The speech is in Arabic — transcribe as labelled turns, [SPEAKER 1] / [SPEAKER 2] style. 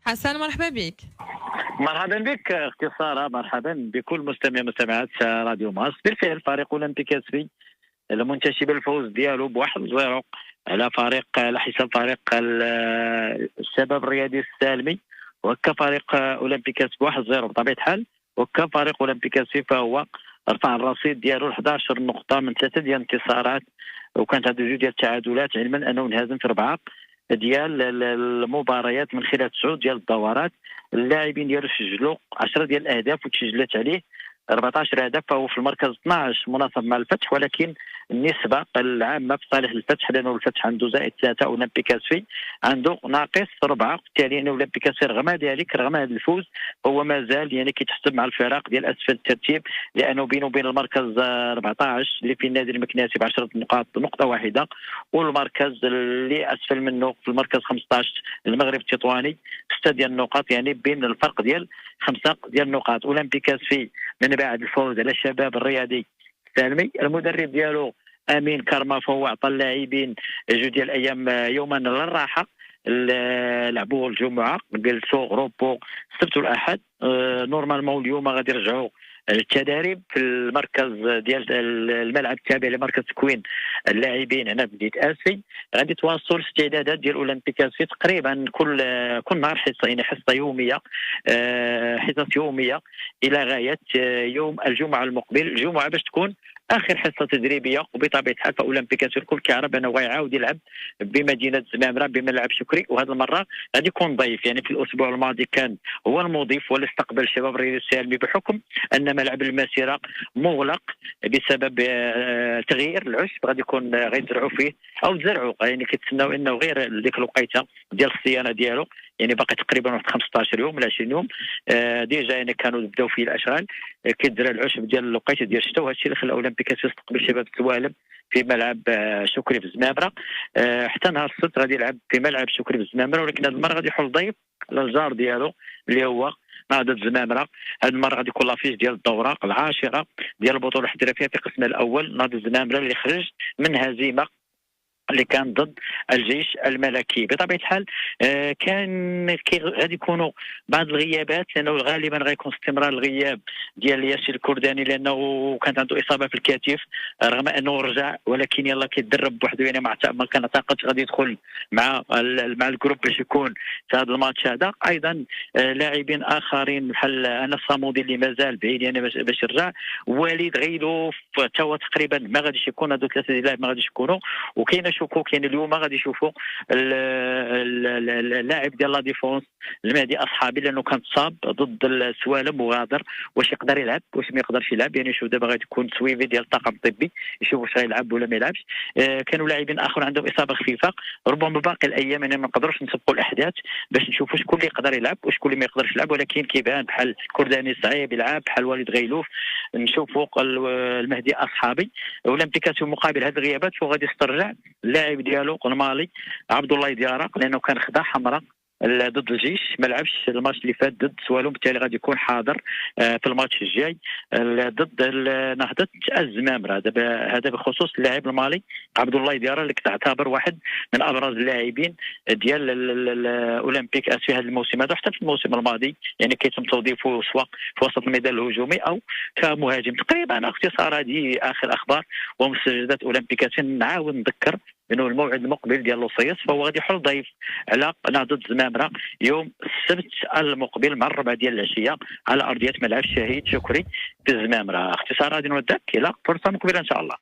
[SPEAKER 1] حسن، مرحبا بك.
[SPEAKER 2] مرحبا بك اختي ساره، مرحبا بكل مستمع مستمعات راديو ماس. بالفعل فريق اولمبيك اسفي المنتشي بالفوز ديالو بواحد 0 على حساب فريق الشباب الرياضي السالمي. وكا فريق اولمبيك اسفي بواحد 0 بطبيعه الحال. وكا فريق اولمبيك اسفي فهو رفع الرصيد ديالو ل 11 نقطه من 3 ديال الانتصارات، وكانت هذه 2 ديال التعادلات، علما انه انهزم في 4 ديال المباريات من خلال 9 ديال الدورات. اللاعبين ديالو سجلوا 10 ديال الاهداف وتسجلت عليه 14 هدف، فهو في المركز 12 مناصب مع الفتح، ولكن النسبه العامه في صالح الفتح، لانه الفتح عنده زائد 3 اولمبيك اسفي عنده ناقص 4. بالتالي ان اولمبيك اسفي رغم ذلك رغم هذا الفوز هو مازال كيتحسب مع الفرق ديال اسفل الترتيب، لانه بينه وبين المركز 14 اللي في النادي المكناسي ب 10 نقاط، نقطه واحده، والمركز اللي اسفل منه في المركز 15 المغرب التطواني 6 ديال النقاط، بين الفرق ديال 5 ديال النقاط. اولمبيك اسفي من بعد الفوز على الشباب الرياضي السالمي، المدرب ديالو امين كارما فهو عطى اللاعبين 2 ديال الايام يوما للراحه، لعبوا الجمعه، جلسوا غروبو السبت والاحد. نورمالمون اليوم غادي يرجعوا التدريب في المركز ديال الملعب التابع لمركز تكوين اللاعبين هنا في مدينه اسفي. غادي تواصل الاستعدادات ديال اولمبيك اسفي تقريبا كل نهار حصه، حصه يوميه، حصص يوميه الى غايه يوم الجمعه المقبل. الجمعه باش تكون اخر حصه تدريبيه، وبطبيعه الحال فاولمبيك اسفي الكل كيعرف انه غيعاود يلعب بمدينه زمامره بملعب شكري، وهذه المره غادي يكون ضيف. في الاسبوع الماضي كان هو المضيف واللي استقبل الشباب الرياضي السالمي، بحكم ان ملعب المسيره مغلق بسبب تغيير العشب غادي يكون غيزرعوا فيه او تزرعوا، كيتسناو انه غير ديك الوقيته ديال الصيانه ديالو، باقي تقريبا واحد 15 يوم ولا 20 يوم. ديجا كانوا بداو فيه الاشغال، كيتزرع العشب ديال الوقيته ديال الشتاء، وهذا الشيء اللي خلى اولمبيك تستقبل شباب السوالم في ملعب شكري في زمامره. حتى نهار السبت غادي يلعب في ملعب شكري في زمامره، ولكن هذه المره غادي يحل ضيف على الجار ديالو اللي هو نهضة زمامره. هذه المره غادي يكون لافيش ديال الدوره العاشره ديال البطوله الاحترافيه في قسمها الاول، نهضة زمامره اللي خرج من هزيمه اللي كان ضد الجيش الملكي. بطبيعه الحال كان غادي يكونوا بعض الغيابات، لانه غالبا غيكون استمرار الغياب ديال ياسر الكرداني، لانه كانت عنده اصابه في الكتف رغم انه رجع، ولكن يلا كيتدرب بوحده، ما كان طاقتش غادي يدخل مع الجروب باش يكون في هذا الماتش هذا. ايضا لاعبين اخرين بحال انس صامودي اللي مازال بعيد باش يرجع، وليد غيلوف حتى هو تقريبا ما غاديش يكون، هذو 3 ديال اللاعب ما غاديش يكونوا. وكاين شكوك، اليوم غادي يشوفوا اللاعب ديال لا ديفونس المهدي اصحابي، لانه كان تصاب ضد السوالم وغادر، واش يقدر يلعب واش ما يقدرش يلعب. شوف دابا غادي يكون تسويفي ديال الطاقم الطبي يشوف واش غيلعب ولا ما يلعبش. كانوا لاعبين اخرين عندهم اصابه خفيفه، ربما باقي الايام ما نقدروش نسبقوا الاحداث باش نشوفوا شكون اللي يقدر يلعب وشكون اللي ما يقدرش يلعب، ولكن كيبان بحال كرداني صعيب يلعب، بحال وليد غيلوف نشوفوا المهدي اصحابي. اولمبيك مقابل هذه الغيابات وغادي يسترجع اللاعب ديالو المالي عبد الله ديارة، لانه كان خدا حمراء ضد الجيش، ما لعبش الماتش اللي فات ضد سوالوم، بالتالي غادي يكون حاضر في الماتش الجاي ضد نهضة الزمامرة. هذا بخصوص اللاعب المالي عبد الله ديارة، اللي كتعتبر واحد من ابرز اللاعبين ديال الاولمبيك اسفي هذا الموسم هذا، حتى في الموسم الماضي كيتم توظيفه سواء في وسط الميدان الهجومي او كمهاجم. تقريبا اختصار هذه اخر اخبار ومستجدات اولمبيك. نعاود نذكر انه الموعد المقبل ديال لوصيص فهو غادي يحل ضيف على نهضة زمامرة يوم السبت المقبل مع 4 ديال العشيه على ارضيه ملعب الشهيد شكري في زمامرة. اختصار غادي نودعك الى فرصه مقبله ان شاء الله.